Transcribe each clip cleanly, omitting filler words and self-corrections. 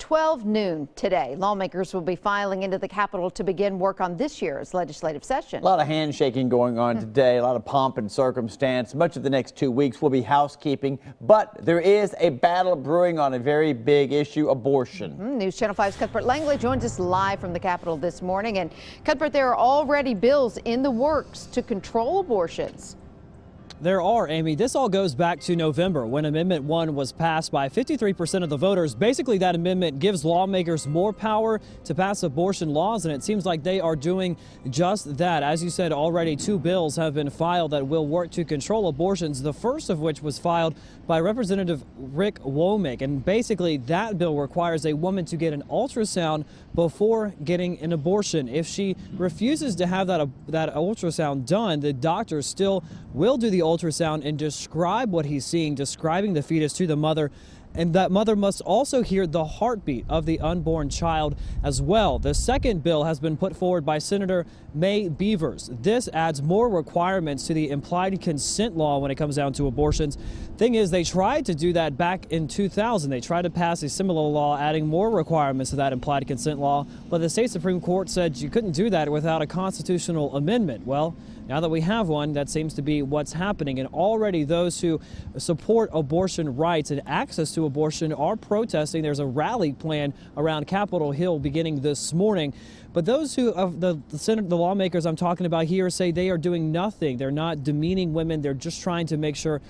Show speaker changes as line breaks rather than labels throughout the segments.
12 noon today, lawmakers will be filing into the Capitol to begin work on this year's legislative session.
A lot of handshaking going on today, a lot of pomp and circumstance. Much of the next 2 weeks will be housekeeping, but there is a battle brewing on a very big issue, abortion.
News Channel 5's Cuthbert Langley joins us live from the Capitol this morning. And Cuthbert, there are already bills in the works to control abortions.
There are, Amy. This all goes back to November when Amendment 1 was passed by 53% of the voters. Basically, that amendment gives lawmakers more power to pass abortion laws, and it seems like they are doing just that. As you said, already 2 bills have been filed that will work to control abortions, the first of which was filed by Representative Rick Womack. And basically, that bill requires a woman to get an ultrasound before getting an abortion. If she refuses to have that ultrasound done, the doctor still will do the ultrasound and describe what he's seeing, describing the fetus to the mother. And that mother must also hear the heartbeat of the unborn child as well. The second bill has been put forward by Senator May Beavers. This adds more requirements to the implied consent law when it comes down to abortions. Thing is, they tried to do that back in 2000. They tried to pass a similar law adding more requirements to that implied consent law, but the state Supreme Court said you couldn't do that without a constitutional amendment. Well, now that we have one, that seems to be what's happening. And already those who support abortion rights and access to abortion are protesting. There's a rally plan around Capitol Hill beginning this morning. But those who, the lawmakers I'm talking about here, say they are doing nothing. They're not demeaning women. They're just trying to make sure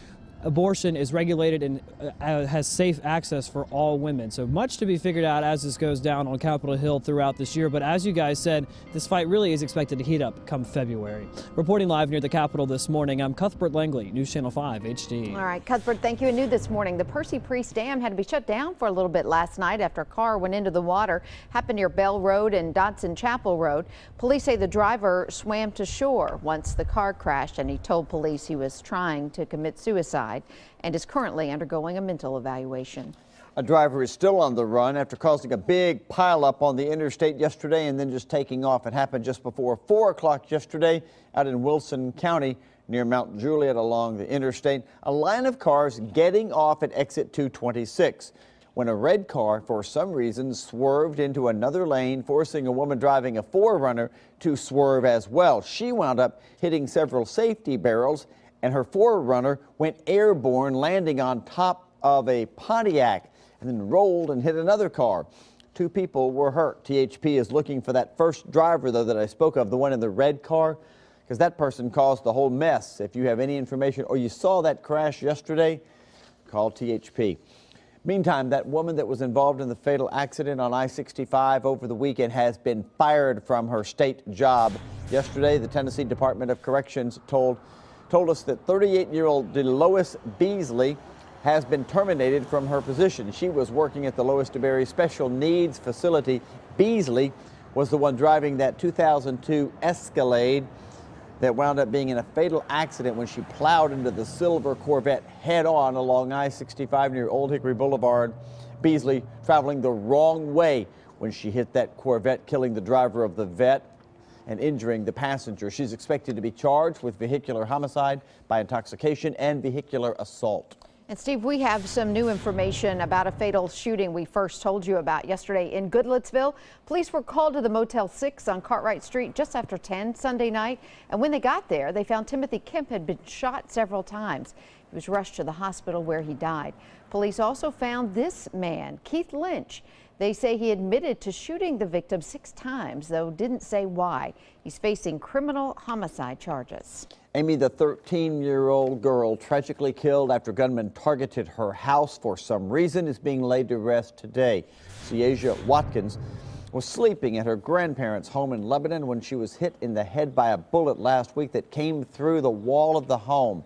abortion is regulated and has safe access for all women. So much to be figured out as this goes down on Capitol Hill throughout this year. But as you guys said, this fight really is expected to heat up come February. Reporting live near the Capitol this morning, I'm Cuthbert Langley, News Channel 5 HD.
All right, Cuthbert, thank you. And new this morning, the Percy Priest Dam had to be shut down for a little bit last night after a car went into the water. Happened near Bell Road and Dodson Chapel Road. Police say the driver swam to shore once the car crashed, and he told police he was trying to commit suicide and is currently undergoing a mental evaluation.
A driver is still on the run after causing a big pileup on the interstate yesterday and then just taking off. It happened just before 4 o'clock yesterday out in Wilson County near Mount Juliet along the interstate. A line of cars getting off at exit 226 when a red car, for some reason, swerved into another lane, forcing a woman driving a 4Runner to swerve as well. She wound up hitting several safety barrels, and her 4Runner went airborne, landing on top of a Pontiac and then rolled and hit another car. 2 people were hurt. THP is looking for that first driver, though, that I spoke of, the one in the red car, because that person caused the whole mess. If you have any information or you saw that crash yesterday, call THP. Meantime, that woman that was involved in the fatal accident on I-65 over the weekend has been fired from her state job. Yesterday, the Tennessee Department of Corrections told us that 38-year-old DeLois Beasley has been terminated from her position. She was working at the Lois DeBerry Special Needs Facility. Beasley was the one driving that 2002 Escalade that wound up being in a fatal accident when she plowed into the silver Corvette head-on along I-65 near Old Hickory Boulevard. Beasley traveling the wrong way when she hit that Corvette, killing the driver of the Vet and injuring the passenger. She's expected to be charged with vehicular homicide by intoxication and vehicular assault.
And Steve, we have some new information about a fatal shooting we first told you about yesterday in Goodlettsville. Police were called to the Motel 6 on Cartwright Street just after 10 Sunday night. And when they got there, they found Timothy Kemp had been shot several times. He was rushed to the hospital where he died. Police also found this man, Keith Lynch. They say he admitted to shooting the victim 6 times, though didn't say why. He's facing criminal homicide charges.
Amy, the 13-year-old girl tragically killed after gunmen targeted her house for some reason, is being laid to rest today. Ciasia Watkins was sleeping at her grandparents' home in Lebanon when she was hit in the head by a bullet last week that came through the wall of the home.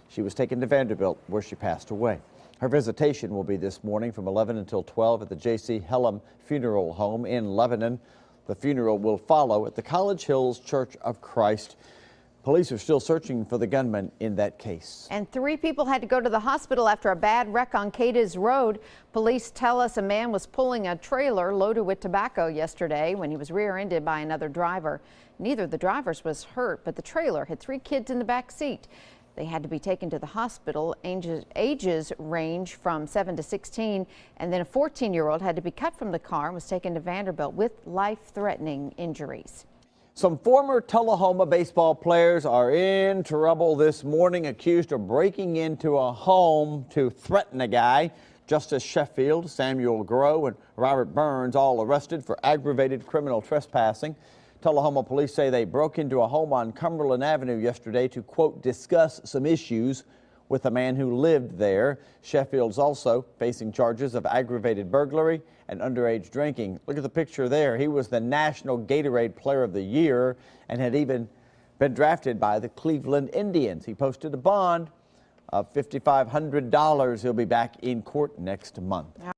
She was taken to Vanderbilt, where she passed away. Her visitation will be this morning from 11 until 12 at the J.C. Hellam Funeral Home in Lebanon. The funeral will follow at the College Hills Church of Christ. Police are still searching for the gunman in that case.
And 3 people had to go to the hospital after a bad wreck on Cadiz Road. Police tell us a man was pulling a trailer loaded with tobacco yesterday when he was rear-ended by another driver. Neither of the drivers was hurt, but the trailer had 3 kids in the back seat. They had to be taken to the hospital. Ages range from 7 to 16, and then a 14-year-old had to be cut from the car and was taken to Vanderbilt with life-threatening injuries.
Some former Tullahoma baseball players are in trouble this morning, accused of breaking into a home to threaten a guy. Justice Sheffield, Samuel Groh, and Robert Burns all arrested for aggravated criminal trespassing. Tullahoma police say they broke into a home on Cumberland Avenue yesterday to, quote, discuss some issues with a man who lived there. Sheffield's also facing charges of aggravated burglary and underage drinking. Look at the picture there. He was the National Gatorade Player of the Year and had even been drafted by the Cleveland Indians. He posted a bond of $5,500. He'll be back in court next month.